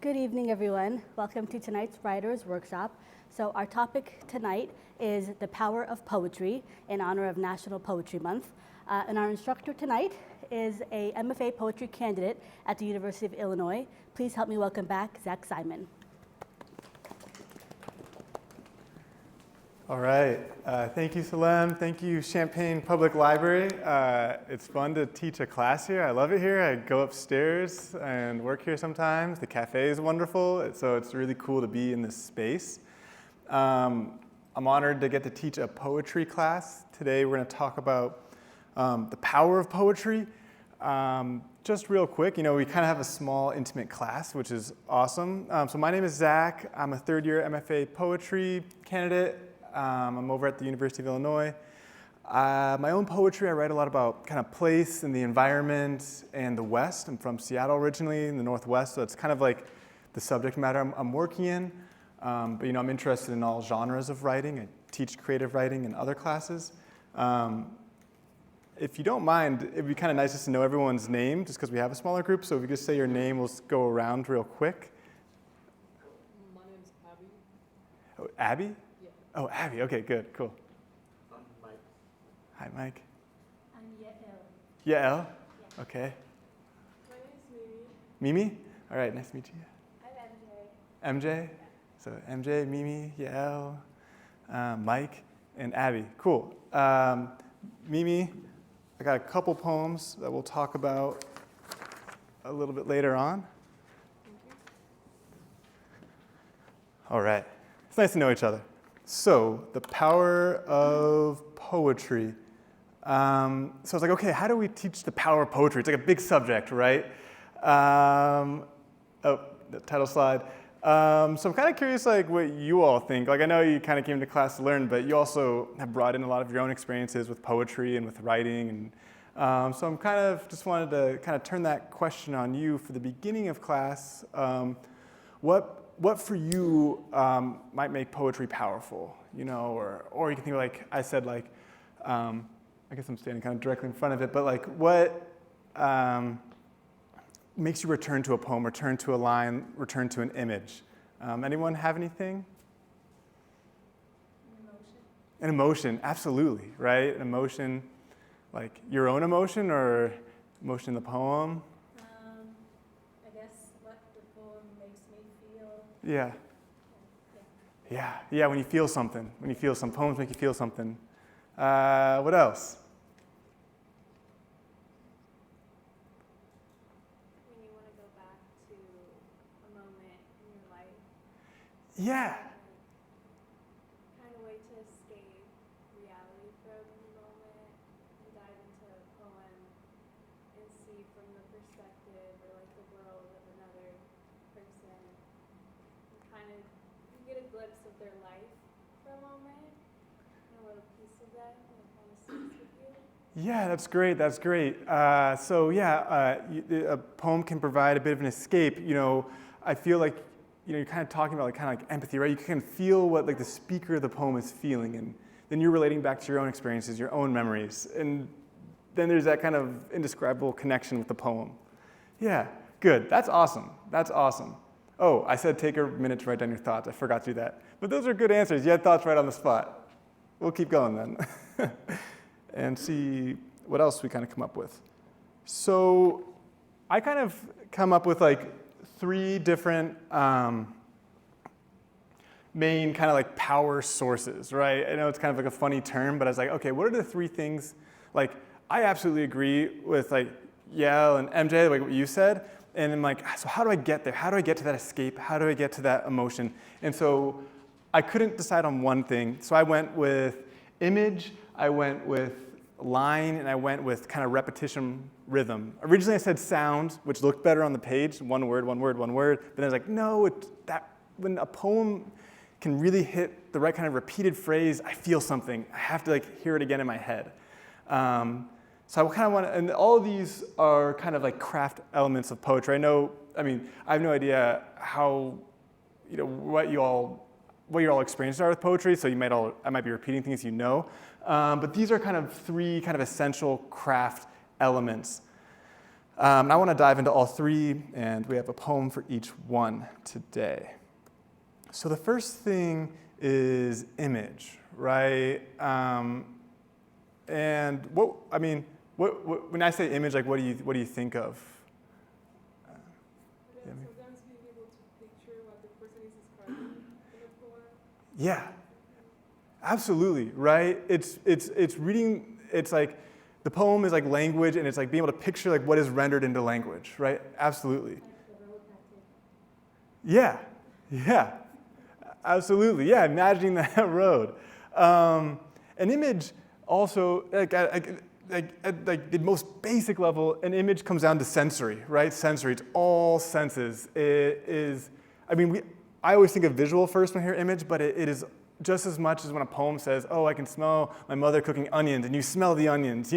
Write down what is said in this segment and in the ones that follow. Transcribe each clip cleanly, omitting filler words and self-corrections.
Good evening, everyone. Welcome to tonight's Writers Workshop. So our topic tonight is the power of poetry in honor of National Poetry Month. And our instructor tonight is a MFA Poetry Candidate at the University of Illinois. Please help me welcome back Zach Simon. All right. Thank you, Salem. Thank you, Champaign Public Library. It's fun to teach a class here. I love it here. I go upstairs and work here sometimes. The cafe is wonderful, so it's really cool to be in this space. I'm honored to get to teach a poetry class. Today we're going to talk about the power of poetry. Just real quick, we kind of have a small, intimate class, which is awesome. So my name is Zach. I'm a third-year MFA Poetry Candidate. I'm over at the University of Illinois. My own poetry, I write a lot about kind of place and the environment and the West. I'm from Seattle originally, in the Northwest, so it's kind of like the subject matter I'm working in. But I'm interested in all genres of writing. I teach creative writing in other classes. If you don't mind, it'd be kind of nice just to know everyone's name, just because we have a smaller group. So if you just say your name, we'll go around real quick. My name's Abby. Oh, Abby? Yeah. Oh, Abby. Okay, good, cool. I'm Mike. Hi, Mike. I'm Yael. Yael? Yeah. Okay. My name's Mimi. Mimi? All right, nice to meet you. I'm MJ. MJ? So MJ, Mimi, Yael, Mike, and Abby. Cool. Mimi, I got a couple poems that we'll talk about a little bit later on. All right. It's nice to know each other. So, the power of poetry. So I was like, okay, how do we teach the power of poetry? It's like a big subject, right? Oh, the title slide. So I'm kind of curious, what you all think. I know you kind of came to class to learn, but you also have brought in a lot of your own experiences with poetry and with writing. And so I'm just wanted to kind of turn that question on you for the beginning of class. What for you might make poetry powerful, or you can think I said, I guess I'm standing kind of directly in front of it, but what makes you return to a poem, return to a line, return to an image? Anyone have anything? An emotion, absolutely, right? An emotion, like your own emotion or emotion in the poem? I guess what the poem makes me feel. Yeah. Yeah, when you feel something. Some poems make you feel something. What else? When you want to go back to a moment in your life. Yeah. Kind of way to escape reality from the moment and dive into a poem and see from the perspective or the world of another person. And kind of you get a glimpse of their life for a moment, and a little piece of them, and it kind of sticks with you. Yeah, that's great. A poem can provide a bit of an escape. I feel like, you're kind of talking about empathy, right? You can feel what the speaker of the poem is feeling, and then you're relating back to your own experiences, your own memories, and then there's that kind of indescribable connection with the poem. Yeah, good. That's awesome. Oh, I said take a minute to write down your thoughts. I forgot to do that. But those are good answers. You had thoughts right on the spot. We'll keep going then. And see what else we kind of come up with. So I kind of come up with three different main kind of power sources, right? I know it's kind of a funny term, but I was like, okay, what are the three things? I absolutely agree with Yael and MJ, what you said. And I'm so how do I get there? How do I get to that escape? How do I get to that emotion? And so I couldn't decide on one thing. So I went with image, I went with line, and I went with kind of repetition rhythm. Originally I said sound, which looked better on the page, one word. But then I was no, when a poem can really hit the right kind of repeated phrase, I feel something. I have to hear it again in my head. So I kind of want to, and all of these are kind of craft elements of poetry. I have no idea how, what you all experiences are with poetry, so I might be repeating things but these are kind of three kind of essential craft elements. And I want to dive into all three, and we have a poem for each one today. So the first thing is image, right? And when I say image, like what do you think of? Sometimes being able to picture what the person is describing in a poem. Yeah, absolutely, right? It's reading. It's like the poem is like language, and it's like being able to picture like what is rendered into language, right? Absolutely. Yeah, absolutely. Yeah, imagining that road. An image also, like at the most basic level, an image comes down to sensory, right? Sensory, it's all senses. It is, I always think of visual first when I hear image, but it is just as much as when a poem says, oh, I can smell my mother cooking onions, and you smell the onions,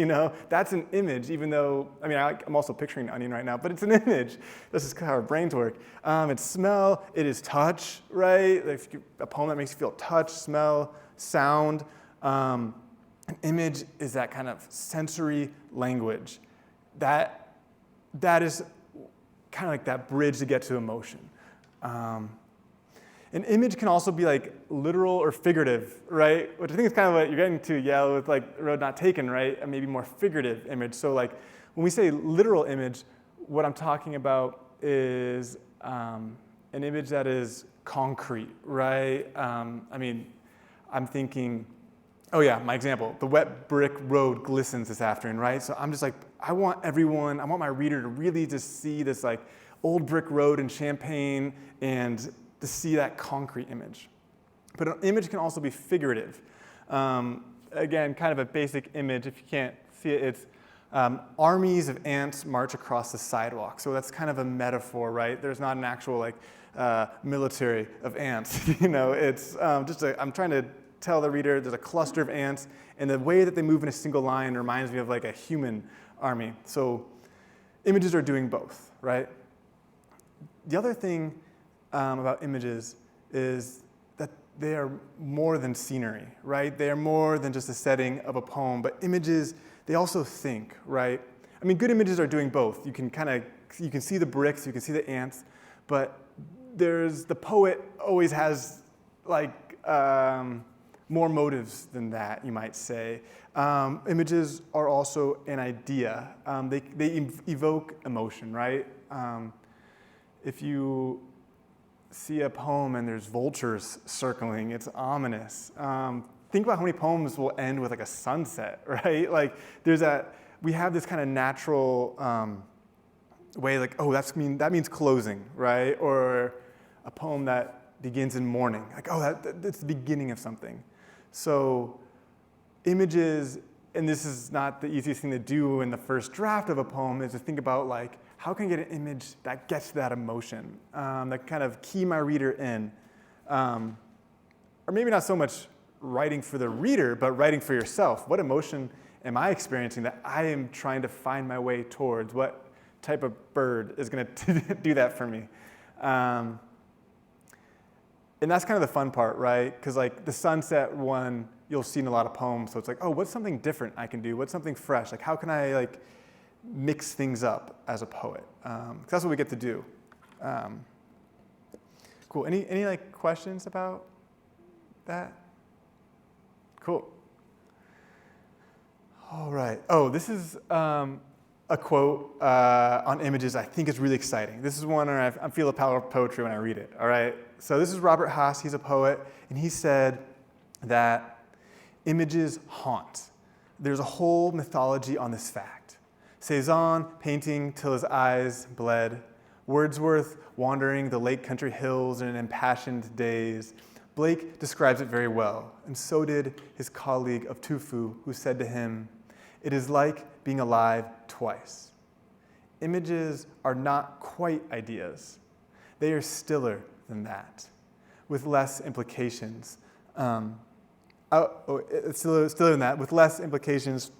That's an image, even though, I'm also picturing an onion right now, but it's an image. This is how our brains work. It's smell, it is touch, right? Like a poem that makes you feel touch, smell, sound. An image is that kind of sensory language. That is kind of like that bridge to get to emotion. An image can also be like literal or figurative, right? Which I think is kind of what you're getting to, with like road not taken, right? And maybe more figurative image. So like when we say literal image, what I'm talking about is an image that is concrete, right? I'm thinking, my example, the wet brick road glistens this afternoon, right? So I'm just like, I want my reader to really just see this like old brick road in Champaign and to see that concrete image. But an image can also be figurative. Again, kind of a basic image, if you can't see it, it's armies of ants march across the sidewalk. So that's kind of a metaphor, right? There's not an actual military of ants. It's I'm trying to tell the reader there's a cluster of ants, and the way that they move in a single line reminds me of like a human army. So images are doing both, right? The other thing about images is that they are more than scenery, right? They are more than just a setting of a poem, but images, they also think, right? Good images are doing both. You can see the bricks, you can see the ants, but the poet always has more motives than that, you might say. Images are also an idea. They evoke emotion, right? If you see a poem and there's vultures circling, it's ominous. Think about how many poems will end with like a sunset, right? Like we have this kind of natural way, like, oh, that means closing, right? Or a poem that begins in morning, like, oh, that's the beginning of something. So images, and this is not the easiest thing to do in the first draft of a poem, is to think about like, how can I get an image that gets to that emotion, that kind of key my reader in? Or maybe not so much writing for the reader, but writing for yourself. What emotion am I experiencing that I am trying to find my way towards? What type of bird is going to do that for me? And that's kind of the fun part, right? Because like the sunset one, you'll see in a lot of poems. So it's like, oh, what's something different I can do? What's something fresh? Like, how can I mix things up as a poet? Because that's what we get to do. Cool. Any questions about that? Cool. All right. Oh, this is a quote on images I think is really exciting. This is one where I feel the power of poetry when I read it. All right. So this is Robert Haas. He's a poet, and he said that images haunt. There's a whole mythology on this fact. Cezanne painting till his eyes bled. Wordsworth wandering the lake country hills in an impassioned daze. Blake describes it very well, and so did his colleague of Tufu, who said to him, "It is like being alive twice." Images are not quite ideas. They are stiller than that, with less implications. Stiller than that, with less implications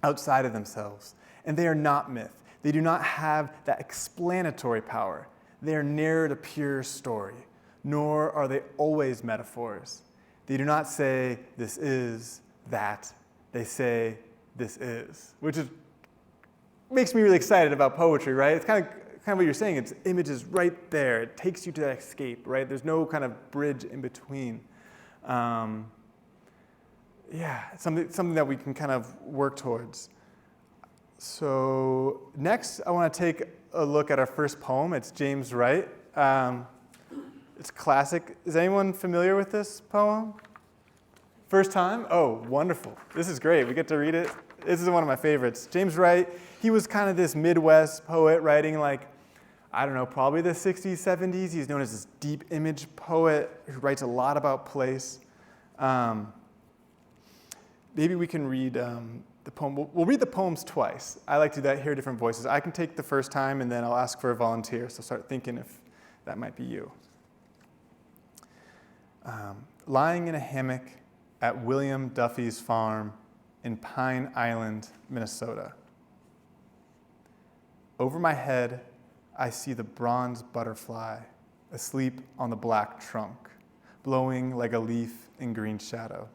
outside of themselves. And they are not myth. They do not have that explanatory power. They are ne'er a pure story, nor are they always metaphors. They do not say, this is that. They say, this is, which is makes me really excited about poetry, right? It's kind of what you're saying. It's images right there. It takes you to that escape, right? There's no kind of bridge in between. Yeah, it's something that we can kind of work towards. So next, I want to take a look at our first poem. It's James Wright. It's classic. Is anyone familiar with this poem? First time? Oh, wonderful. This is great. We get to read it. This is one of my favorites. James Wright, he was kind of this Midwest poet writing like, I don't know, probably the 60s, 70s. He's known as this deep image poet who writes a lot about place. Maybe we can read the poem. We'll read the poems twice. I like to do that, hear different voices. I can take the first time, and then I'll ask for a volunteer. So start thinking if that might be you. Lying in a hammock at William Duffy's farm in Pine Island, Minnesota. Over my head, I see the bronze butterfly asleep on the black trunk, blowing like a leaf in green shadow.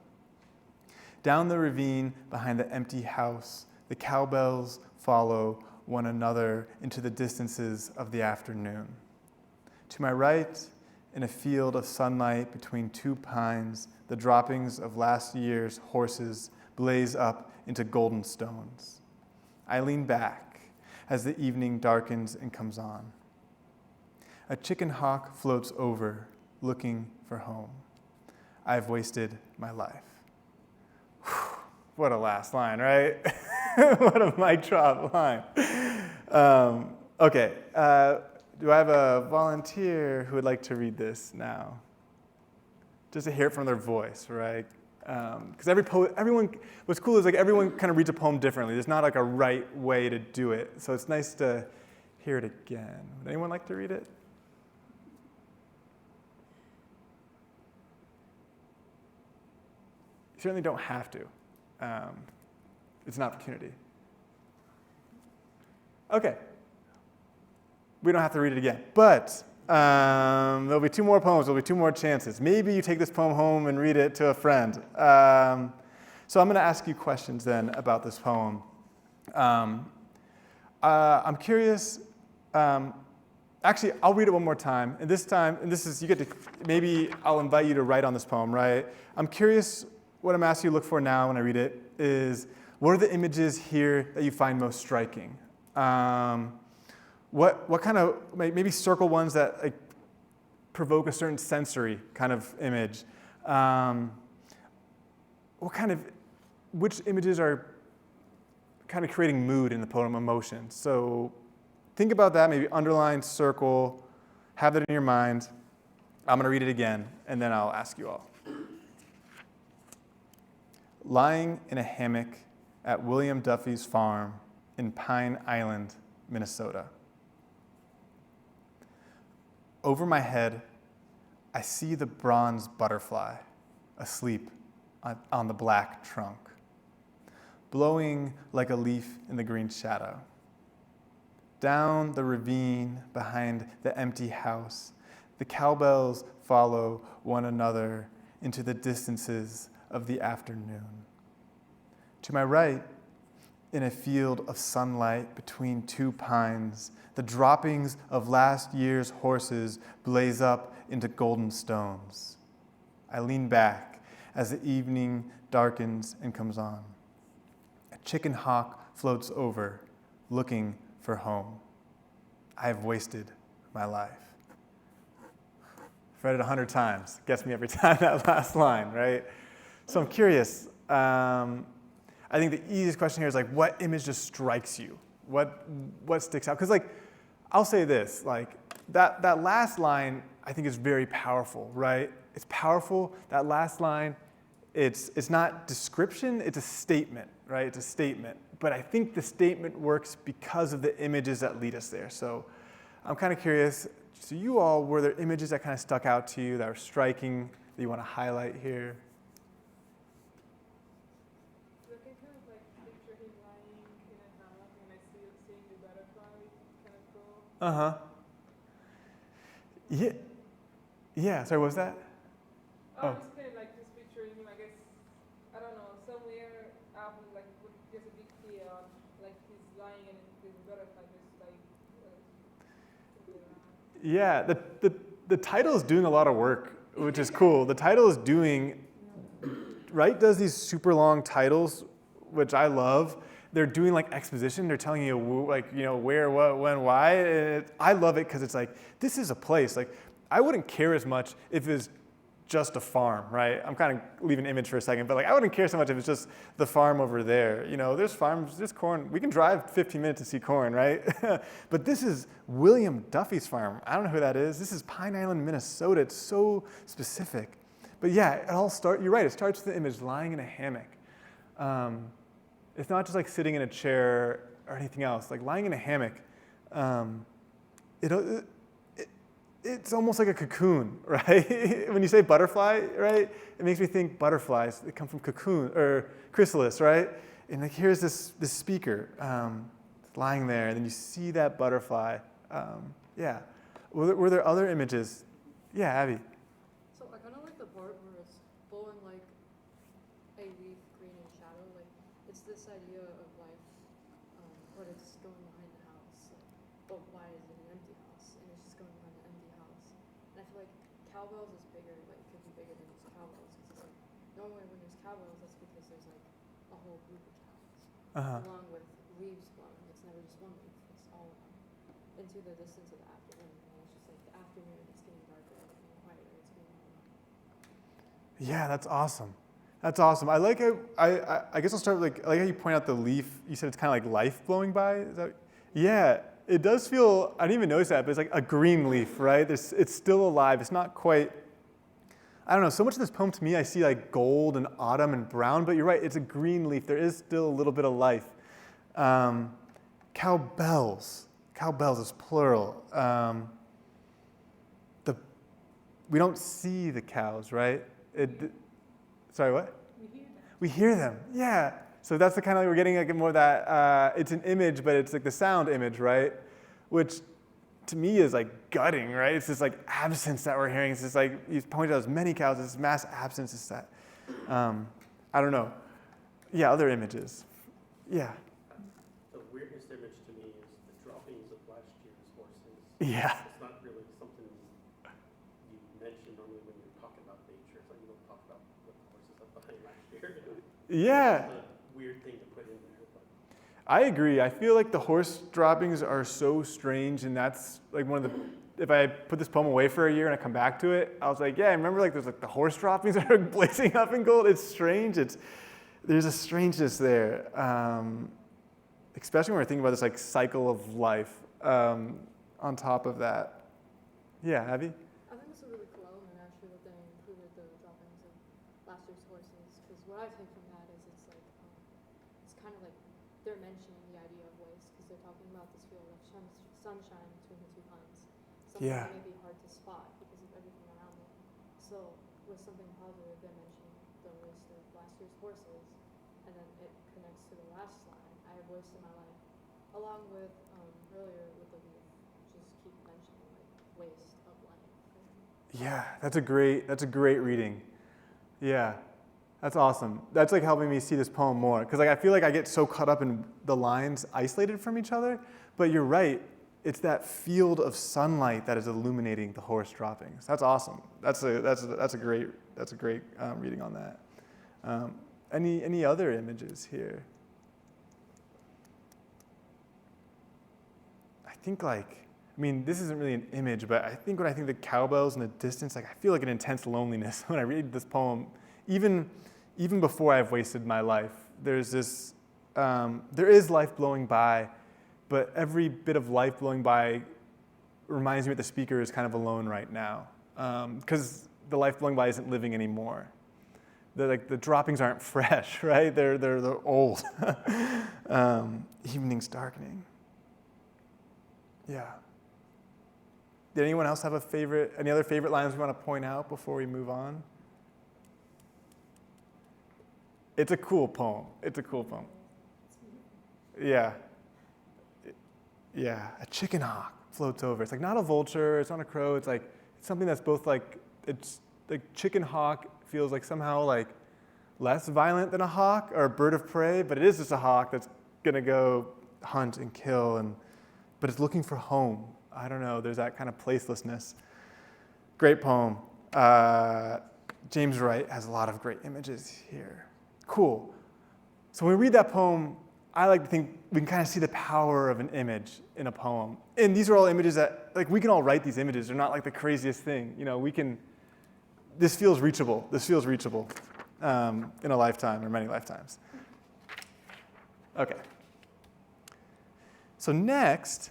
Down the ravine behind the empty house, the cowbells follow one another into the distances of the afternoon. To my right, in a field of sunlight between two pines, the droppings of last year's horses blaze up into golden stones. I lean back as the evening darkens and comes on. A chicken hawk floats over, looking for home. I've wasted my life. Whew, what a last line, right? What a mic drop line. Okay. Do I have a volunteer who would like to read this now? Just to hear it from their voice, right? Because everyone, what's cool is like everyone kind of reads a poem differently. There's not like a right way to do it. So it's nice to hear it again. Would anyone like to read it? You certainly don't have to. It's an opportunity. Okay. We don't have to read it again. But there'll be two more poems. There'll be two more chances. Maybe you take this poem home and read it to a friend. So I'm going to ask you questions then about this poem. I'm curious. Actually, I'll read it one more time. And this time, you get to, maybe I'll invite you to write on this poem, right? I'm curious, what I'm asking you to look for now when I read it is, what are the images here that you find most striking? What kind of, maybe circle ones that like, provoke a certain sensory kind of image. Which images are kind of creating mood in the poem, emotion? So think about that, maybe underline, circle, have that in your mind. I'm going to read it again, and then I'll ask you all. Lying in a hammock at William Duffy's farm in Pine Island, Minnesota. Over my head, I see the bronze butterfly asleep on the black trunk, blowing like a leaf in the green shadow. Down the ravine behind the empty house, the cowbells follow one another into the distances of the afternoon. To my right, in a field of sunlight between two pines, the droppings of last year's horses blaze up into golden stones. I lean back as the evening darkens and comes on. A chicken hawk floats over, looking for home. I have wasted my life. I've read it 100 times. Gets me every time, that last line, right? So I'm curious. I think the easiest question here is like, what image just strikes you? What sticks out? Because like, I'll say this, like that last line I think is very powerful, right? It's powerful. That last line, it's not description, it's a statement, right? It's a statement. But I think the statement works because of the images that lead us there. So I'm kind of curious, so you all, were there images that kind of stuck out to you that were striking that you want to highlight here? I can kind of like picture him lying in a hammock and I see him seeing the butterfly, kind of cool. Uh-huh. Yeah, sorry, what was that? I'm just kind of like just picturing him, I guess, I don't know, somewhere out like with just a big field, like he's lying in Yeah, the title is doing a lot of work, which is cool. The title is doing, Wright does these super long titles, which I love. They're doing like exposition. They're telling you like, you know, where, what, when, why. I love it because it's like, this is a place. Like, I wouldn't care as much if it's just a farm, right? I'm kind of leaving image for a second, but like, I wouldn't care so much if it's just the farm over there. You know, there's farms, there's corn. We can drive 15 minutes to see corn, right? But this is William Duffy's farm. I don't know who that is. This is Pine Island, Minnesota. It's so specific. But yeah, it all starts, you're right, it starts with the image lying in a hammock. It's not just like sitting in a chair or anything else. Like lying in a hammock, it's almost like a cocoon, right? When you say butterfly, right, it makes me think butterflies. They come from cocoon or chrysalis, right? And like here's this speaker lying there, and then you see that butterfly. Yeah. Were there other images? Yeah, Abby. So I kind of like the part where it's blowing like a leaf green in shadow. Like it's this idea of life, but it's going behind the house. Like, but why is it an empty house? And it's just going behind an empty house. And I feel like cowbells is bigger. Like it could be bigger than just cowbells. Because it's like normally when there's cowbells, that's because there's like a whole group of cows, along with leaves blowing. It's never just one leaf. It's all of them into the distance of the afternoon. And it's just like the afternoon. It's getting darker. It's getting quieter. It's getting warmer. Yeah, that's awesome. That's awesome. I like how, I guess I'll start with like, I like how you point out the leaf. You said it's kind of like life blowing by. Is that, yeah, it does feel, I didn't even notice that, but it's like a green leaf, right? It's still alive. It's not quite, I don't know, so much of this poem to me, I see like gold and autumn and brown, but you're right, it's a green leaf. There is still a little bit of life. Cowbells. Cowbells is plural. We don't see the cows, right? Sorry, what? We hear them, yeah. So that's the kind of, we're getting like more of that, it's an image, but it's like the sound image, right? Which to me is like gutting, right? It's this like absence that we're hearing. It's just like, you pointed out as many cows, this mass absence is that. I don't know. Yeah, other images. Yeah. The weirdest image to me is the droppings of last year's horses. Yeah. It's not really something you mention normally when you're talking about nature. It's like you don't talk about what the horses have behind last year. Yeah. It's a weird thing to put in there. But. I agree. I feel like the horse droppings are so strange, and that's like one of the, if I put this poem away for a year and I come back to it, I was like, yeah, I remember like there's like the horse droppings that are blazing up in gold. It's strange. There's a strangeness there, especially when we're thinking about this like cycle of life on top of that. Yeah, Abby? I think it's a really cool element actually that they included the droppings of last year's horses, because what I take from that is it's kind of like they're mentioning the idea of waste, because they're talking about this field of sunshine between the two pines. Something Yeah. that may be hard to spot because of everything around them. So with something positive, they're mentioning the waste of last year's horses, and then it connects to the last line, I have waste in my life, along with earlier with the leaf, just keep mentioning like waste of life. Yeah, that's a great reading. Yeah, that's awesome. That's like helping me see this poem more, because like I feel like I get so caught up in the lines isolated from each other, but you're right. It's that field of sunlight that is illuminating the horse droppings. That's awesome. That's a great reading on that. Any other images here? I think this isn't really an image, but I think when I think the cowbells in the distance, like I feel like an intense loneliness when I read this poem. Even before I've wasted my life, there's this, there is life blowing by, but every bit of life blowing by reminds me that the speaker is kind of alone right now, because the life blowing by isn't living anymore. The droppings aren't fresh, right? They're old. Evening's darkening. Yeah. Did anyone else have any other favorite lines we want to point out before we move on? It's a cool poem. Yeah. Yeah, a chicken hawk floats over. It's like not a vulture, it's not a crow, it's something that's both like, it's like chicken hawk feels like somehow like less violent than a hawk or a bird of prey, but it is just a hawk that's gonna go hunt and kill, but it's looking for home. I don't know, there's that kind of placelessness. Great poem. James Wright has a lot of great images here. Cool. So when we read that poem, I like to think we can kind of see the power of an image in a poem. And these are all images that, like, we can all write these images. They're not like the craziest thing. You know, this feels reachable. This feels reachable in a lifetime or many lifetimes. Okay. So next,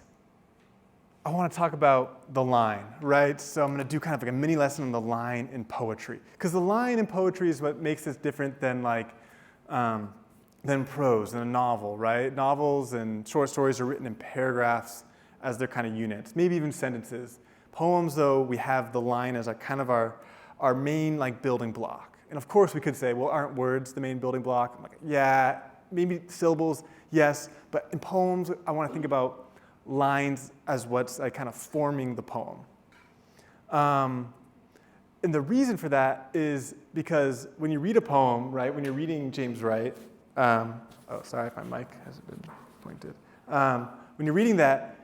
I want to talk about the line, right? So I'm going to do kind of like a mini lesson on the line in poetry. Because the line in poetry is what makes this different than than prose in a novel, right? Novels and short stories are written in paragraphs as their kind of units, maybe even sentences. Poems, though, we have the line as our main like building block. And of course we could say, well, aren't words the main building block? I'm like, yeah, maybe syllables, yes. But in poems, I want to think about lines as what's like kind of forming the poem. And the reason for that is because when you read a poem, right, when you're reading James Wright, oh, sorry, my mic hasn't been pointed. When you're reading that,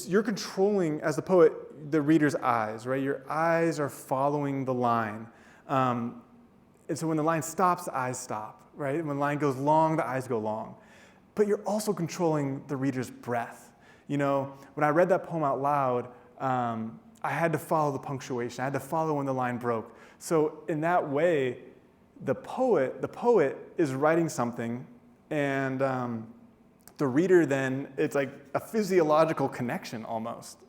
you're controlling, as the poet, the reader's eyes, right? Your eyes are following the line. And so when the line stops, the eyes stop, right? And when the line goes long, the eyes go long. But you're also controlling the reader's breath. You know, when I read that poem out loud, I had to follow the punctuation. I had to follow when the line broke. So in that way, the poet is writing something, and the reader then, it's like a physiological connection almost,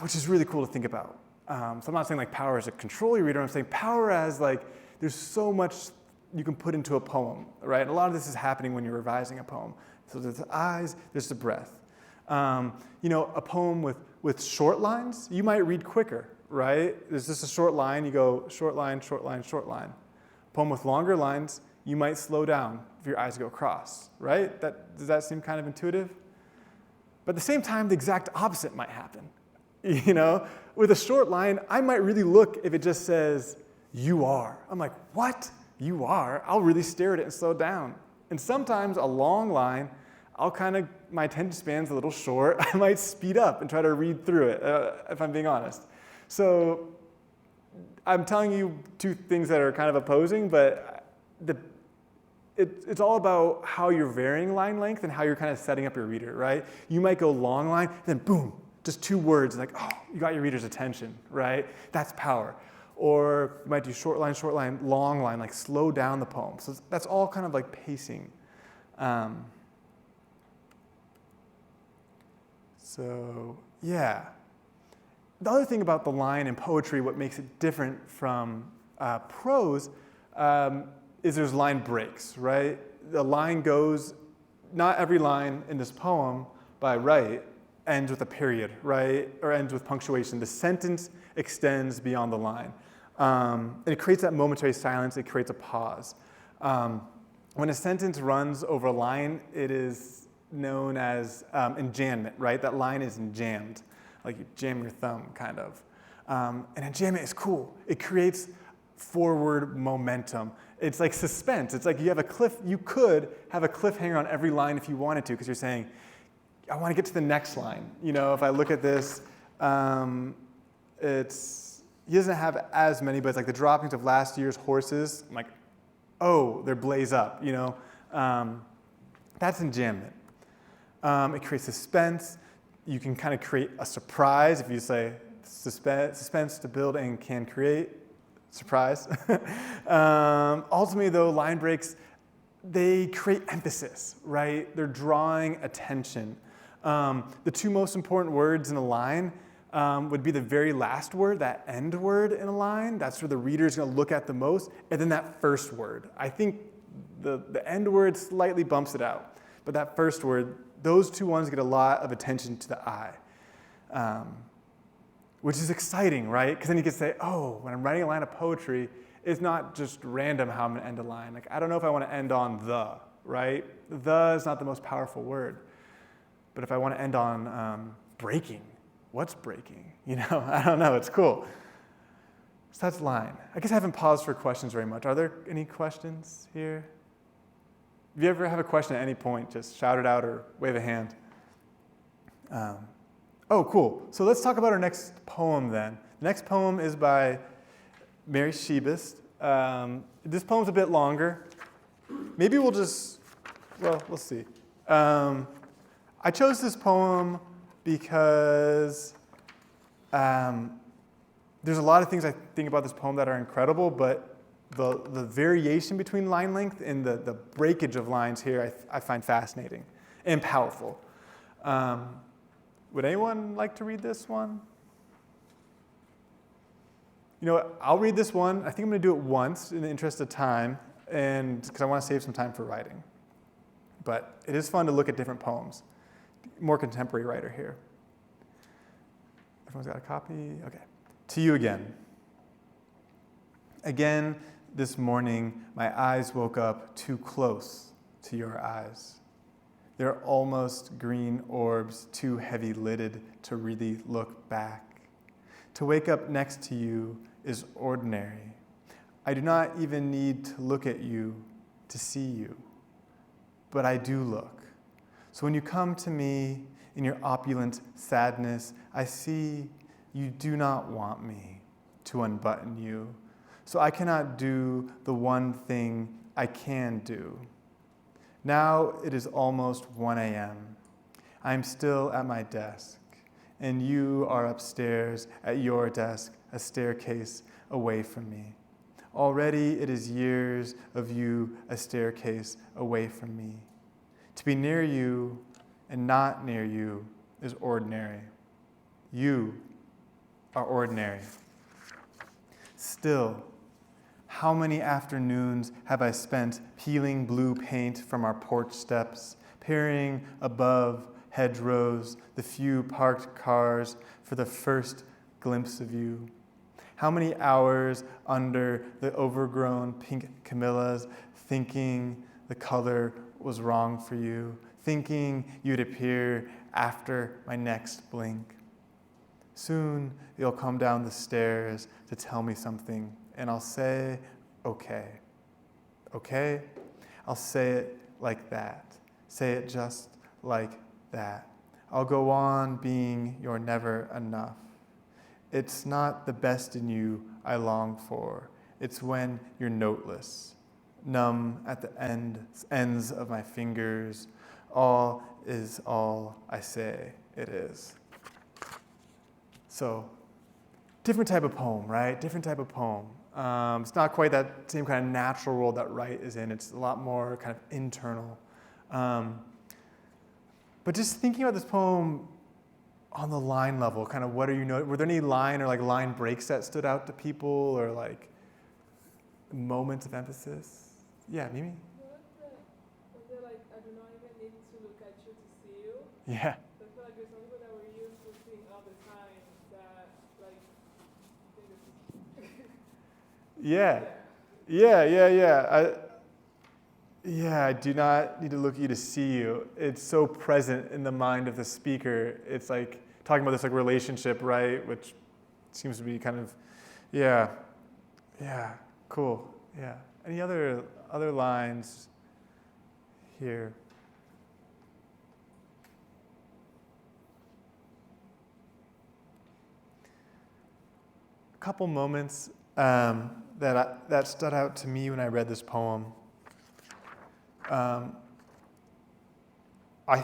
which is really cool to think about. So I'm not saying like power as a control your reader. I'm saying power as like there's so much you can put into a poem, right? And a lot of this is happening when you're revising a poem. So there's the eyes, there's the breath. You know, a poem with short lines, you might read quicker, right? There's just a short line, you go short line, short line, short line. A poem with longer lines, you might slow down if your eyes go across, right? Does that seem kind of intuitive? But at the same time, the exact opposite might happen. You know, with a short line, I might really look if it just says, you are. I'm like, what? You are? I'll really stare at it and slow down. And sometimes a long line, my attention span's a little short. I might speed up and try to read through it, if I'm being honest. So I'm telling you two things that are kind of opposing, but it's all about how you're varying line length and how you're kind of setting up your reader, right? You might go long line, then boom, just 2 words, like, oh, you got your reader's attention, right? That's power. Or you might do short line, long line, like slow down the poem. So that's all kind of like pacing. So yeah. The other thing about the line in poetry, what makes it different from prose, is there's line breaks, right? The line goes, not every line in this poem by Wright ends with a period, right? Or ends with punctuation. The sentence extends beyond the line. And it creates that momentary silence, it creates a pause. When a sentence runs over a line, it is known as enjambment, right? That line is enjambed, like you jam your thumb, kind of. And enjambment is cool. It creates forward momentum. It's like suspense. It's like you could have a cliffhanger on every line if you wanted to, because you're saying, I want to get to the next line. You know, if I look at this, he doesn't have as many, but it's like the droppings of last year's horses. I'm like, oh, they're blaze up, you know. That's enjambment. It creates suspense. You can kind of create a surprise if you say suspense to build and can create surprise. Ultimately, though, line breaks, they create emphasis, right? They're drawing attention. The 2 most important words in a line would be the very last word, that end word in a line. That's where the reader's going to look at the most, and then that first word. I think the end word slightly bumps it out, but that first word, those 2 ones get a lot of attention to the eye, which is exciting, right? Because then you can say, oh, when I'm writing a line of poetry, it's not just random how I'm going to end a line. Like, I don't know if I want to end on the, right? The is not the most powerful word. But if I want to end on breaking, what's breaking? You know, I don't know. It's cool. So that's line. I guess I haven't paused for questions very much. Are there any questions here? If you ever have a question at any point, just shout it out or wave a hand. Oh, cool. So let's talk about our next poem then. The next poem is by Mary Shebist. This poem's a bit longer. Maybe we'll see. I chose this poem because there's a lot of things I think about this poem that are incredible, but the variation between line length and the breakage of lines here I find fascinating and powerful. Would anyone like to read this one? You know what? I'll read this one. I think I'm going to do it once in the interest of time, and because I want to save some time for writing. But it is fun to look at different poems. More contemporary writer here. Everyone's got a copy? Okay. To you again. Again, this morning, my eyes woke up too close to your eyes. They're almost green orbs, too heavy-lidded to really look back. To wake up next to you is ordinary. I do not even need to look at you to see you, but I do look. So when you come to me in your opulent sadness, I see you do not want me to unbutton you. So I cannot do the one thing I can do. Now it is almost 1 a.m. I am still at my desk, and you are upstairs at your desk, a staircase away from me. Already it is years of you a staircase away from me. To be near you and not near you is ordinary. You are ordinary. Still, how many afternoons have I spent peeling blue paint from our porch steps, peering above hedgerows, the few parked cars for the first glimpse of you? How many hours under the overgrown pink camellias, thinking the color was wrong for you, thinking you'd appear after my next blink? Soon you'll come down the stairs to tell me something, and I'll say, okay. Okay? I'll say it like that. Say it just like that. I'll go on being your never enough. It's not the best in you I long for. It's when you're noteless, numb at the ends of my fingers. All is all I say it is. So, different type of poem, right? Different type of poem. It's not quite that same kind of natural world that Wright is in. It's a lot more kind of internal. But just thinking about this poem on the line level, kind of what are you were there any line or like line breaks that stood out to people or like moments of emphasis? Yeah, Mimi? When they're like, I do not even need to look at you to see you. Yeah. I feel like there's some people that we're used to seeing all the time that like think it's I do not need to look at you to see you. It's so present in the mind of the speaker. It's like talking about this like relationship, right? Which seems to be kind of, cool. Yeah. Any other lines here? A couple moments that stood out to me when I read this poem. I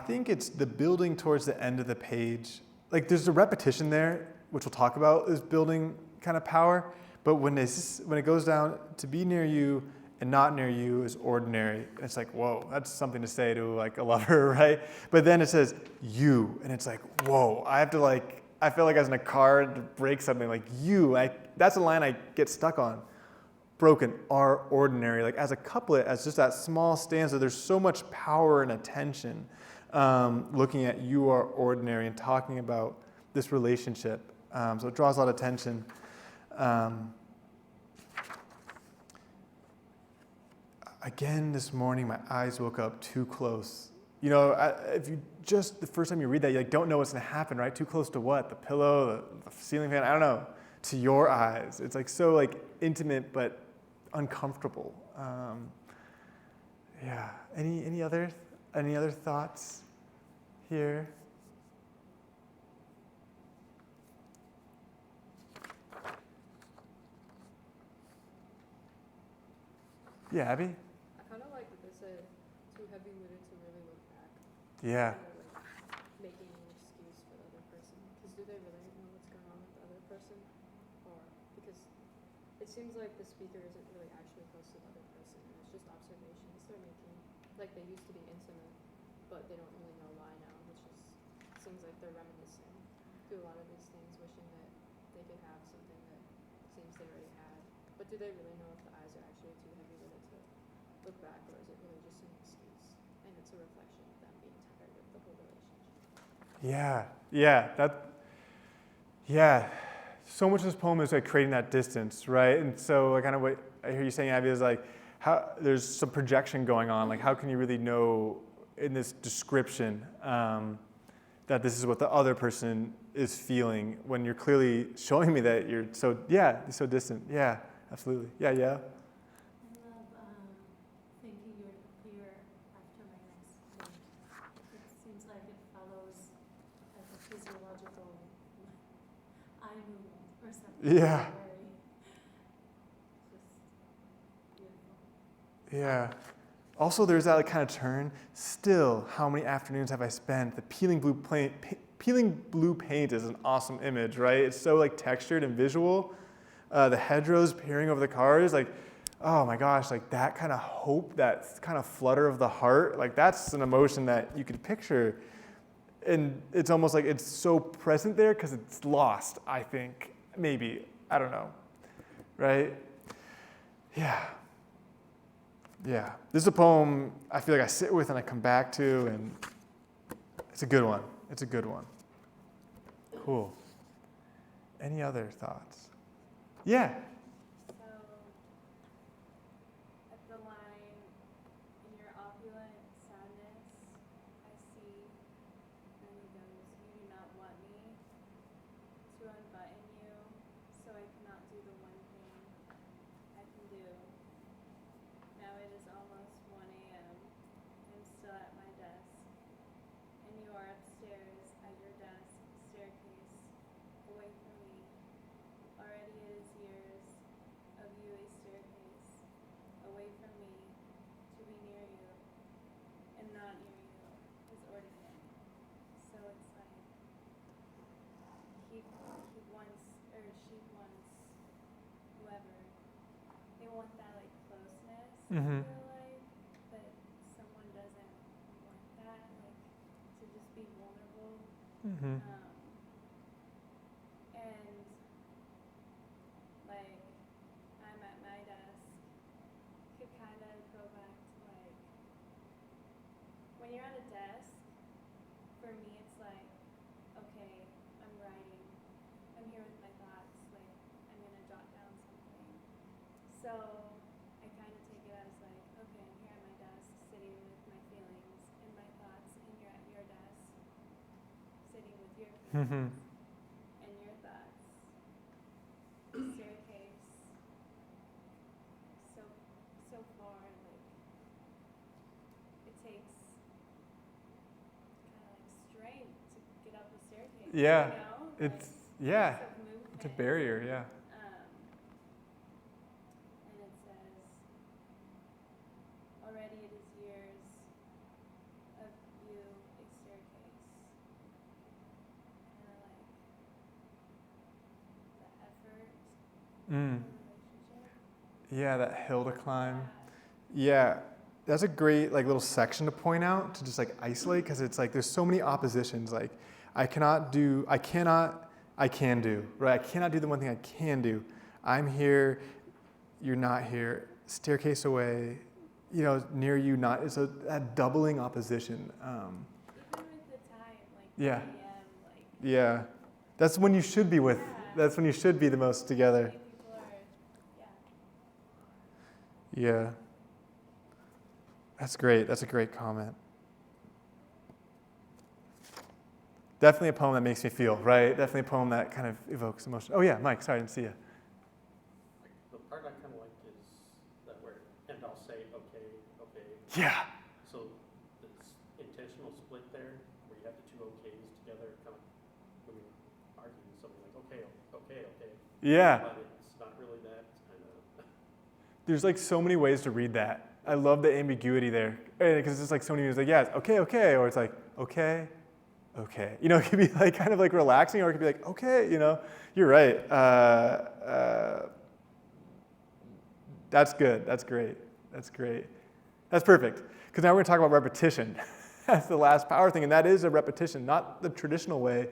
think it's the building towards the end of the page. Like there's a repetition there, which we'll talk about, is building kind of power. But when it goes down to be near you and not near you is ordinary. It's like, whoa, that's something to say to like a lover, right? But then it says you, and it's like, whoa, I feel like I was in a car to break something like you. That's a line I get stuck on. Broken are ordinary. Like as a couplet, as just that small stanza, there's so much power and attention looking at you are ordinary and talking about this relationship. So it draws a lot of attention. Again, this morning, my eyes woke up too close. You know, if you just the first time you read that, you like don't know what's going to happen, right? Too close to what? The pillow, the ceiling fan? I don't know. To your eyes, it's like so like intimate but uncomfortable. Any other thoughts here? Yeah, Abby? I kind of like that they say too heavy-witted to really look back. Yeah. Kind of like making an excuse for the other person. Because do they really know what's going on with the other person? Or because it seems like the speaker isn't really actually close to the other person, and it's just observations they're making. Like they used to be intimate, but they don't really know why now, which is seems like they're reminiscing through a lot of these things, wishing that they could have something that seems they already had. But do they really know if the eyes are actually too heavy-witted to look back, or is it really just an excuse? And it's a reflection of them being tired of the whole relationship. Yeah. So much of this poem is like creating that distance, right? And so like, kind of what I hear you saying, Abby, is like, how there's some projection going on. Like, how can you really know in this description that this is what the other person is feeling when you're clearly showing me that you're so distant. Yeah, absolutely. Yeah. I love thinking you're clear after my next point. It seems like it follows like a physiological eye movement or something. Yeah. Very just beautiful. Yeah. Also, there's that like kind of turn. Still, how many afternoons have I spent? The peeling blue paint is an awesome image, right? It's so like textured and visual. The hedgerows peering over the cars, like, oh my gosh, like that kind of hope, that kind of flutter of the heart, like that's an emotion that you can picture. And it's almost like it's so present there because it's lost, I think. Maybe. I don't know. Right? Yeah. This is a poem I feel like I sit with and I come back to, and it's a good one. Cool. Any other thoughts? Yeah. So, at the line, in your opulent sadness, I see, and he goes, you do not want me to unbutton you, so I cannot do the one thing I can do. Now it is almost 1 a.m. I'm still at my desk, and you are upstairs at your desk, staircase, away from me. Already it is years of you a staircase, away from me, to be near you, and not near you is ordinary. So it's like, he wants, or she wants, whoever, they want that like closeness, I feel like, but someone doesn't want that, like, to just be vulnerable. And like, I'm at my desk, could kind of go back to like, when you're at a desk, for me it's like, okay, I'm writing, I'm here with my thoughts, like, I'm gonna jot down something. So I kind of take it as like, okay, I'm here at my desk, sitting with my feelings and my thoughts, and you're at your desk, sitting with your feelings and your thoughts. Staircase, so far, like, it takes kind of like strength to get up the staircase. Yeah. You know? It's Like, it's a movement. barrier, yeah. And it says, already it is years of you a staircase. Kind of like the effort of the relationship. Yeah, that hill to climb. Yeah, that's a great like little section to point out, to just like isolate, because it's like there's so many oppositions. Like I can do, right? I cannot do the one thing I can do. I'm here, you're not here. Staircase away, near you, not. It's that doubling opposition. Even with the time, like Yeah. 3 a.m., like, Yeah, that's when you should be with. That's when you should be the most together. people are, Yeah. That's great. That's a great comment. Definitely a poem that makes me feel, right? Definitely a poem that kind of evokes emotion. Oh yeah, Mike, sorry, I didn't see you. The part I kind of like is that where, and I'll say, okay. Yeah. So this intentional split there, where you have the two okays together, kind of when you're arguing with somebody, like, okay. Yeah. But it's not really that, it's kind of, there's like so many ways to read that. I love the ambiguity there, because it's like so many ways, like, yeah, it's okay, okay, or it's like, okay, okay. You know, it could be like kind of like relaxing, or it could be like, okay, you know, you're right. That's good, that's great, that's great. That's perfect, because now we're gonna talk about repetition. That's the last power thing, and that is a repetition, not the traditional way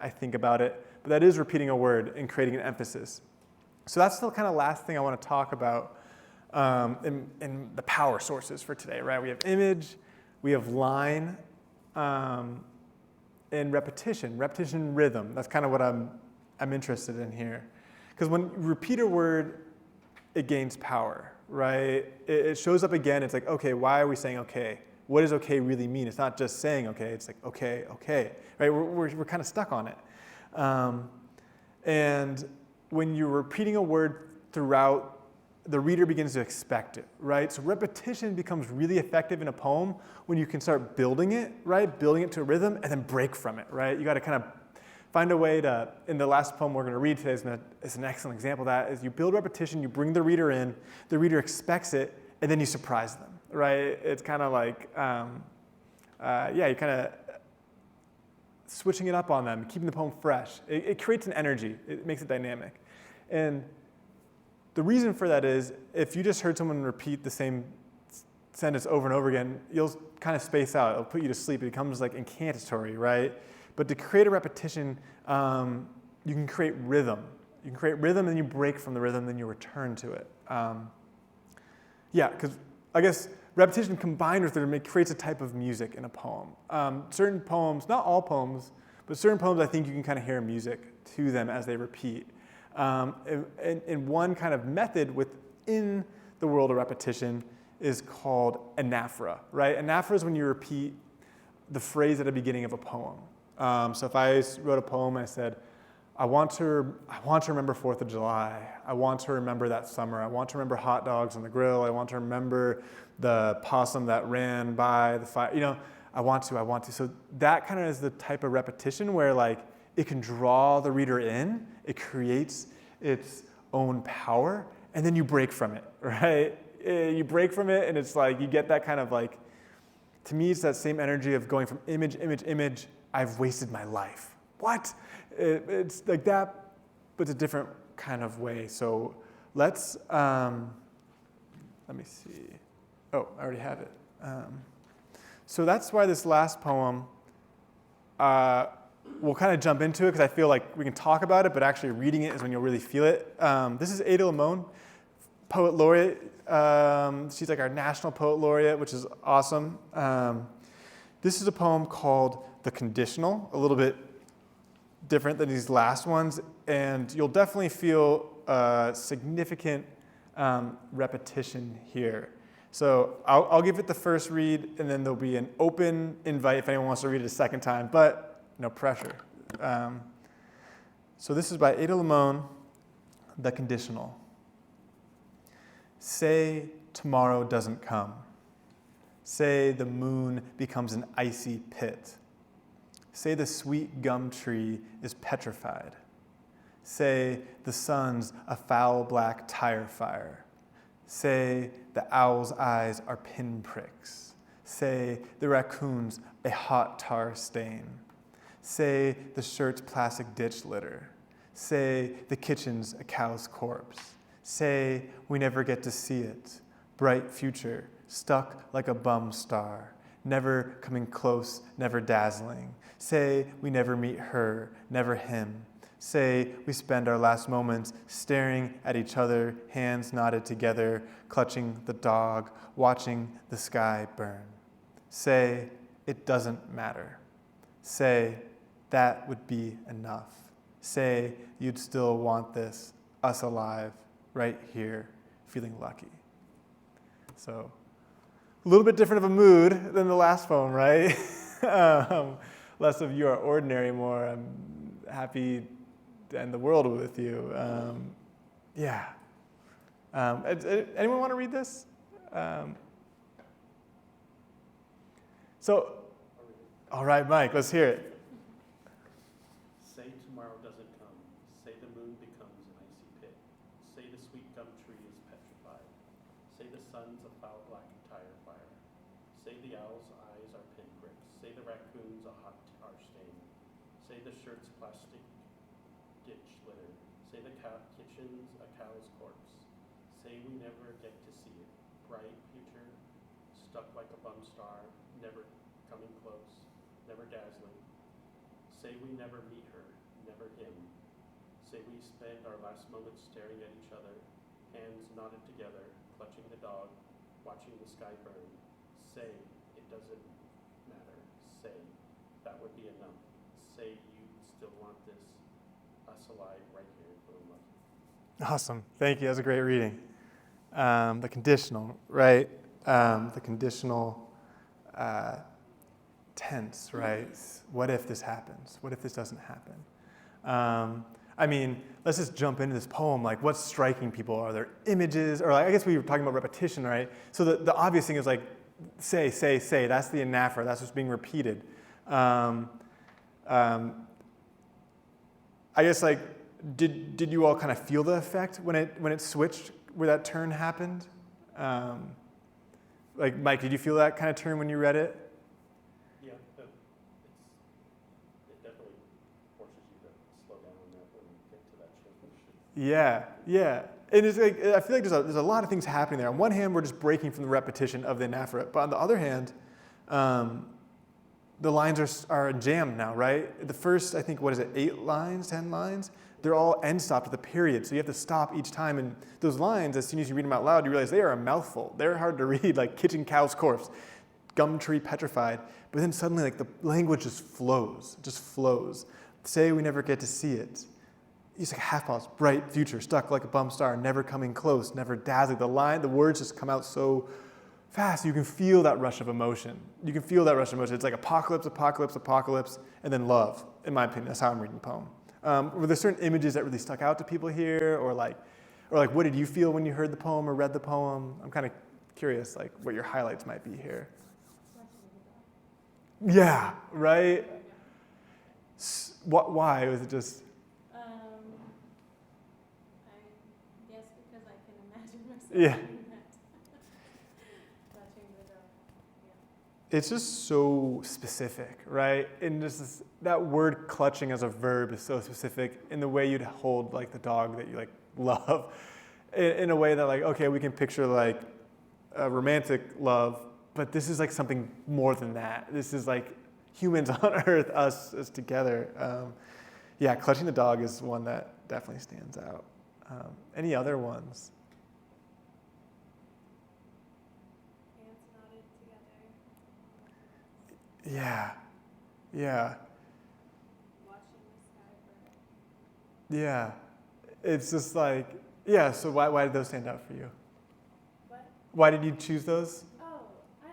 I think about it, but that is repeating a word and creating an emphasis. So that's the kind of last thing I want to talk about in the power sources for today, right? We have image, we have line, and repetition rhythm. That's kind of what I'm interested in here. Because when you repeat a word, it gains power, right? It shows up again, it's like, okay, why are we saying okay? What does okay really mean? It's not just saying okay, it's like okay, okay, right? We're kind of stuck on it. And when you're repeating a word throughout, the reader begins to expect it, right? So repetition becomes really effective in a poem when you can start building it, right? Building it to a rhythm and then break from it, right? You got to kind of find a way to, in the last poem we're going to read today is an excellent example of that, is you build repetition, you bring the reader in, the reader expects it, and then you surprise them, right? It's kind of like, you kind of switching it up on them, keeping the poem fresh. It creates an energy. It makes it dynamic. And the reason for that is if you just heard someone repeat the same sentence over and over again, you'll kind of space out. It'll put you to sleep. It becomes like incantatory, right? But to create a repetition, you can create rhythm. You can create rhythm, and you break from the rhythm, then you return to it. Because I guess repetition combined with it creates a type of music in a poem. Certain poems, not all poems, but certain poems I think you can kind of hear music to them as they repeat. And one kind of method within the world of repetition is called anaphora, right? Anaphora is when you repeat the phrase at the beginning of a poem. So if I wrote a poem and I said, I want to remember 4th of July. I want to remember that summer. I want to remember hot dogs on the grill. I want to remember the possum that ran by the fire. You know, I want to. So that kind of is the type of repetition where like it can draw the reader in. It creates its own power, and then you break from it, right? You break from it, and it's like you get that kind of like, to me, it's that same energy of going from image, image, image. I've wasted my life. What? It's like that, but it's a different kind of way. So let's, let me see. Oh, I already have it. So that's why this last poem, we'll kind of jump into it because I feel like we can talk about it, but actually reading it is when you'll really feel it. This is Ada Limon, poet laureate. She's like our national poet laureate, which is awesome. This is a poem called The Conditional, a little bit different than these last ones, and you'll definitely feel significant repetition here. So I'll give it the first read, and then there'll be an open invite if anyone wants to read it a second time, but no pressure. So this is by Ada Limon, The Conditional. Say tomorrow doesn't come. Say the moon becomes an icy pit. Say the sweet gum tree is petrified. Say the sun's a foul black tire fire. Say the owl's eyes are pinpricks. Say the raccoon's a hot tar stain. Say the shirt's plastic ditch litter. Say the kitchen's a cow's corpse. Say we never get to see it. Bright future, stuck like a bum star. Never coming close, never dazzling. Say we never meet her, never him. Say we spend our last moments staring at each other, hands knotted together, clutching the dog, watching the sky burn. Say it doesn't matter. Say that would be enough. Say you'd still want this, us alive, right here, feeling lucky. So, a little bit different of a mood than the last poem, right? Less of you are ordinary, more I'm happy to end the world with you. Anyone want to read this? All right, Mike, let's hear it. Say tomorrow doesn't come. Say the moon becomes an icy pit. Say the sweet gum tree is petrified. Say the sun's a foul black tire fire. Say the owl's eyes are pinpricks. Say the raccoon's a hot tar stain. Say the shirt's plastic ditch litter. Say the kitchen's a cow's corpse. Say we never get to see it. Bright future, stuck like a bum star, never coming close, never dazzling. Say we never meet her, never him. Say we spend our last moments staring at each other, hands knotted together, clutching the dog, watching the sky burn. Say it doesn't matter. Say that would be enough. Say you still want this, us alive right here in Philadelphia. Awesome. Thank you. That was a great reading. The conditional, right? The conditional tense, right? What if this happens? What if this doesn't happen? I mean, let's just jump into this poem. Like, what's striking people? Are there images? Or like, I guess we were talking about repetition, right? So the obvious thing is like, say, say, say. That's the anaphora. That's what's being repeated. I guess like, did you all kind of feel the effect when it switched, where that turn happened? Like, Mike, did you feel that kind of turn when you read it? Yeah, it definitely forces you to slow down on that when you get to that transition. Yeah, yeah. And it's like, I feel like there's a lot of things happening there. On one hand, we're just breaking from the repetition of the anaphora, but on the other hand, the lines are jammed now, right? The first, I think, 8 lines, 10 lines? They're all end stopped with a period, so you have to stop each time. And those lines, as soon as you read them out loud, you realize they are a mouthful. They're hard to read, like kitchen cow's corpse, gum tree petrified. But then suddenly, like the language just flows, Say we never get to see it. It's like half pause, bright future, stuck like a bum star, never coming close, never dazzling. The words just come out so fast. You can feel that rush of emotion. It's like apocalypse, apocalypse, apocalypse, and then love, in my opinion. That's how I'm reading the poem. Were there certain images that really stuck out to people here? Or what did you feel when you heard the poem or read the poem? I'm kind of curious, like, what your highlights might be here. Yeah, right? Why? Was it just... I guess because I can imagine myself Yeah. doing that. Clutching the dog. It's just so specific, right? And just that word clutching as a verb is so specific in the way you'd hold like the dog that you like love, in a way that like, okay, we can picture like a romantic love, but this is like something more than that. This is like humans on earth, us as together. Yeah, clutching the dog is one that definitely stands out. Any other ones? Hands knotted together. Yeah. Watching the sky burn. Yeah, it's just like, yeah, so why did those stand out for you? What? Why did you choose those? Oh, I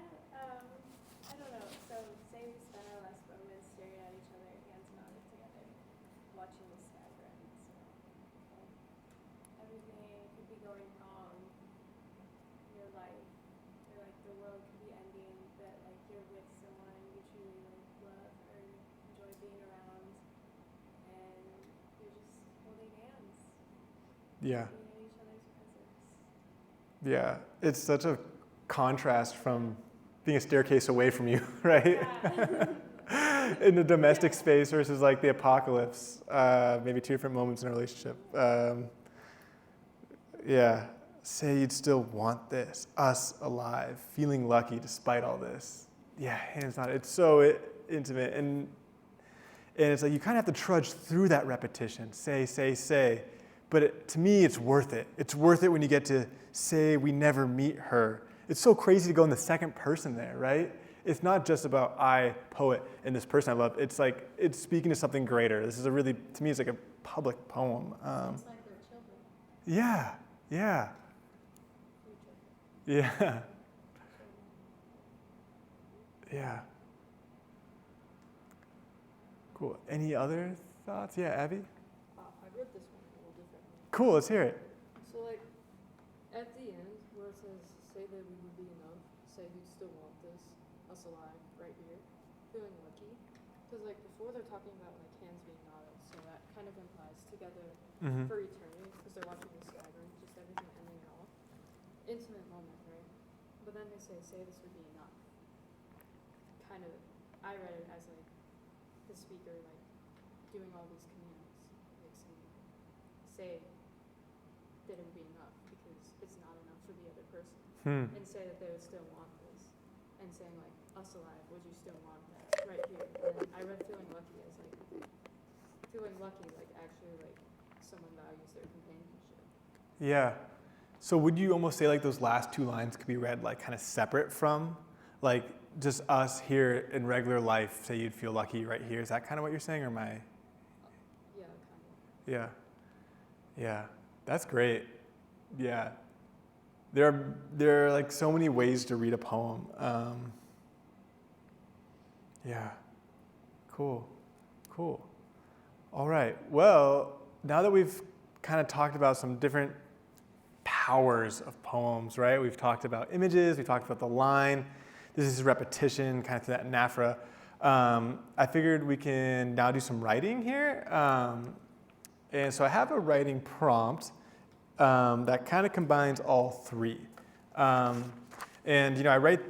don't know. So say we spend our last moments staring at each other, hands knotted together, watching the sky burn. So everything could be going wrong in your life, or like the world could be ending, but like you're with someone you truly like love or enjoy being around, and you're just holding hands, Yeah, being in each other's presence. yeah, it's such a contrast from being a staircase away from you, right? Yeah. In the domestic space versus like the apocalypse, maybe 2 different moments in a relationship. Yeah, say you'd still want this, us alive, feeling lucky despite all this. Yeah, hands on. It's so intimate, and it's like you kind of have to trudge through that repetition, say. But to me, it's worth it. It's worth it when you get to say we never meet her. It's so crazy to go in the second person there, right? It's not just about I, poet, and this person I love. It's like, it's speaking to something greater. This is a really, to me, it's like a public poem. Seems like they're children. Yeah. Cool. Any other thoughts? Yeah, Abby? I read this one a little differently. Cool, let's hear it. So like, at the end, where it says, say that we would be enough, say you'd still want this, us alive, right here, feeling lucky. Because like before they're talking about like hands being knotted, so that kind of implies together for eternity, because they're watching the sky burn, just everything ending it all. Intimate moment, then they say this would be enough. Kind of, I read it as like the speaker like doing all these commands, like saying, say that it would be enough because it's not enough for the other person, and say that they would still want this, and saying like, us alive, would you still want that right here? And I read feeling lucky as like actually like someone values their companionship. Yeah. So would you almost say like those last two lines could be read like kind of separate from, like just us here in regular life, say you'd feel lucky right here? Is that kind of what you're saying, or am I? Yeah, kind of. Yeah. Yeah. That's great. Yeah. There are like so many ways to read a poem. Yeah. Cool. All right. Well, now that we've kind of talked about some different powers of poems, right? We've talked about images, we've talked about the line. This is repetition, kind of through that NAFRA. I figured we can now do some writing here. And so I have a writing prompt that kind of combines all three. And when I write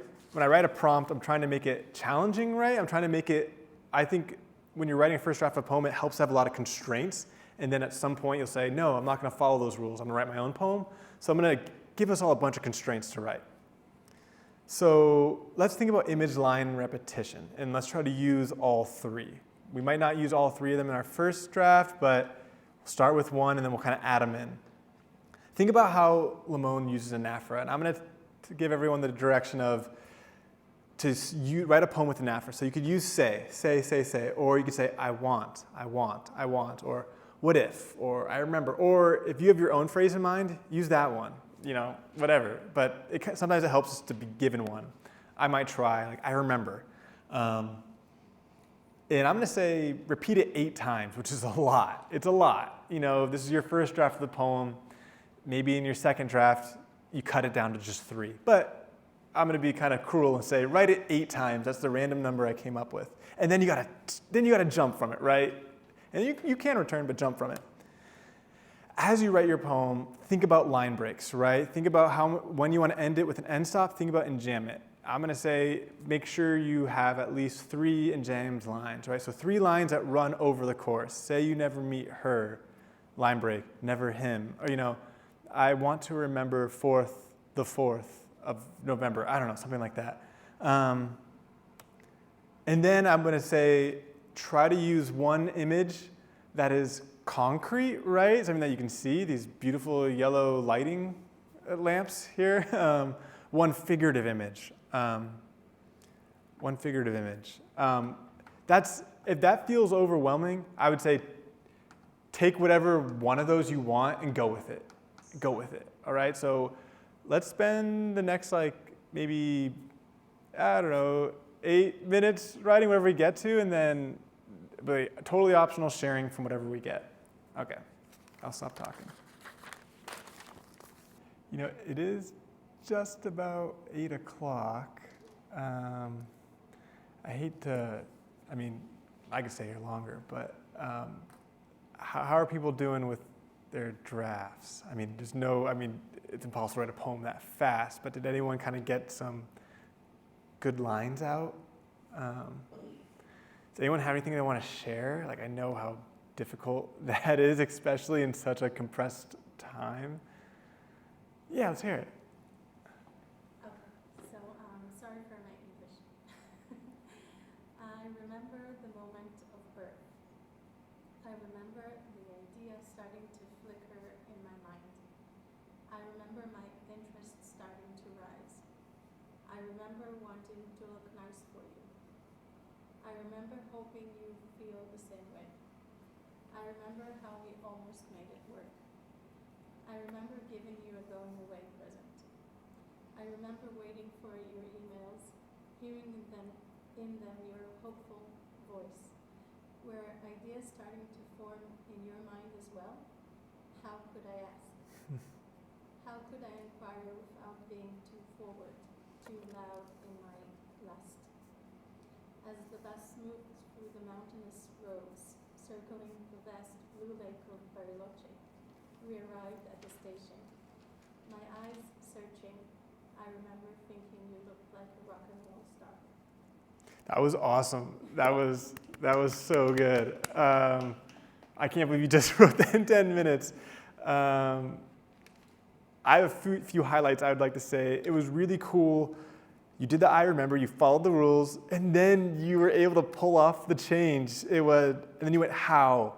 a prompt, I'm trying to make it challenging, right? I'm trying to make it, I think when you're writing a first draft of a poem, it helps to have a lot of constraints. And then at some point you'll say, no, I'm not going to follow those rules. I'm going to write my own poem. So I'm going to give us all a bunch of constraints to write. So let's think about image, line, and repetition. And let's try to use all three. We might not use all three of them in our first draft, but we'll start with one and then we'll kind of add them in. Think about how Lamone uses a NAFRA. And I'm going to give everyone the direction of to write a poem with a NAFRA. So you could use say, or you could say I want, or what if, or I remember, or if you have your own phrase in mind, use that one, whatever. But sometimes it helps us to be given one. I might try, like I remember. And I'm gonna say repeat it 8 times, which is a lot. It's a lot. If this is your first draft of the poem, maybe in your second draft, you cut it down to just 3. But I'm going to be kind of cruel and say, write it 8 times. That's the random number I came up with. And then you gotta jump from it, right? And you can return, but jump from it. As you write your poem, think about line breaks, right? Think about when you want to end it with an end stop. Think about enjambment. I'm going to say, make sure you have at least 3 enjambed lines, right? So 3 lines that run over the course. Say you never meet her, line break, never him. Or, I want to remember the 4th of November. I don't know, something like that. And then I'm going to say, try to use one image that is concrete, right? Something that you can see, these beautiful yellow lighting lamps here. One figurative image. If that feels overwhelming, I would say take whatever one of those you want and go with it. All right? So let's spend the next maybe, 8 minutes writing whatever we get to, and then totally optional sharing from whatever we get. Okay, I'll stop talking. It is just about 8 o'clock. I could stay here longer, but how are people doing with their drafts? It's impossible to write a poem that fast, but did anyone kind of get some good lines out? Does anyone have anything they want to share? I know how difficult that is, especially in such a compressed time. Yeah, let's hear it. Okay, so sorry for my English. I remember the moment of birth. I remember the idea starting to flicker in my mind. I remember my interest starting to rise. I remember wanting to look nice for you. I remember hoping you feel the same way. I remember how we almost made it work. I remember giving you a going away present. I remember waiting for your emails, hearing in them your hopeful voice. Were ideas starting to form in your mind as well? How could I ask? How could I inquire without being too forward, too loud in my lust? As the bus moved through the mountainous roads, circling the vast blue lake of Bariloche, we arrived at the station. My eyes searching, I remember thinking you looked like a rock and roll star. That was awesome. That was so good. I can't believe you just wrote that in 10 minutes. I have a few highlights I would like to say. It was really cool. You did the I remember, you followed the rules, and then you were able to pull off the change. And then you went how,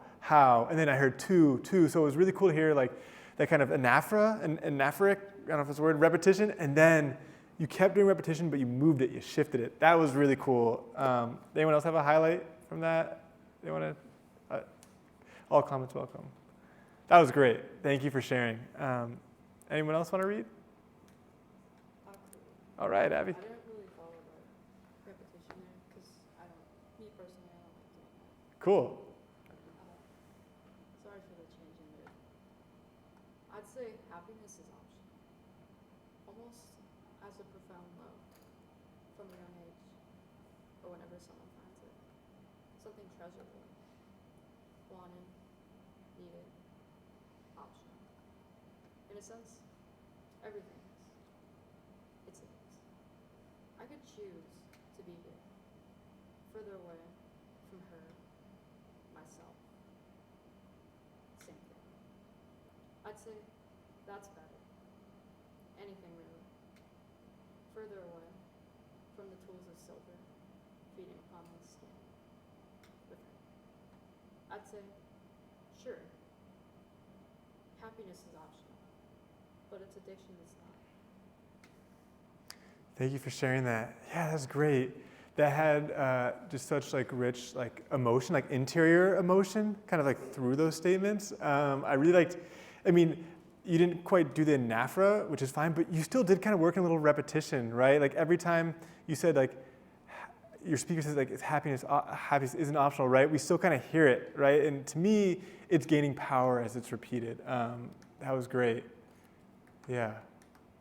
and then I heard two. So it was really cool to hear like that kind of anaphoric, I don't know if it's a word, repetition, and then you kept doing repetition, but you moved it, you shifted it. That was really cool. Anyone else have a highlight from that? They want to? All comments welcome. That was great. Thank you for sharing. Anyone else want to read? All right, Abby. I didn't really follow the repetition there because me personally, I don't like doing that. Cool. Sorry for the change in there. I'd say happiness is optional, almost as a profound love from a young age, or whenever someone finds it, something treasurable, wanted, needed, optional. In a sense, everything is. It's a mix. I could choose to be here, further away from her, myself. Same thing. I'd say that's better. Anything really. Further away from the tools of silver, feeding upon my skin. With her. I'd say, sure, happiness is optional, but its addiction is not. Thank you for sharing that. Yeah, that's great. That had just such like rich like emotion, like interior emotion, kind of like through those statements. I really liked. I mean, you didn't quite do the anaphora, which is fine, but you still did kind of work in a little repetition, right? Like every time you said like your speaker says like it's happiness isn't optional, right? We still kind of hear it, right? And to me, it's gaining power as it's repeated. That was great. Yeah.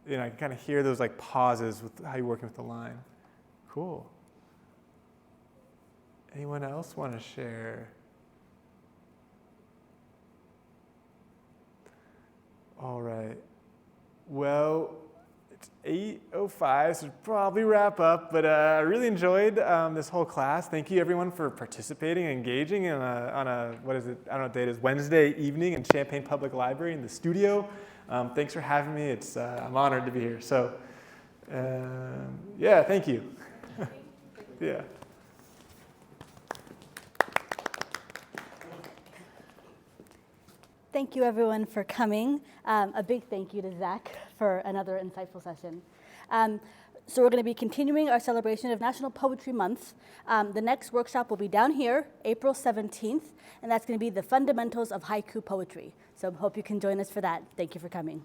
You know, I can kind of hear those like pauses with how you're working with the line. Cool. Anyone else want to share? All right. Well, it's 8:05, so we'll probably wrap up. But I really enjoyed this whole class. Thank you, everyone, for participating and engaging on a what is it? I don't know what day it is. Wednesday evening in Champaign Public Library in the studio. Thanks for having me. I'm honored to be here. So, yeah, thank you. Yeah. Thank you, everyone, for coming. A big thank you to Zach for another insightful session. So we're going to be continuing our celebration of National Poetry Month. The next workshop will be down here, April 17th, and that's going to be the fundamentals of haiku poetry. So hope you can join us for that. Thank you for coming.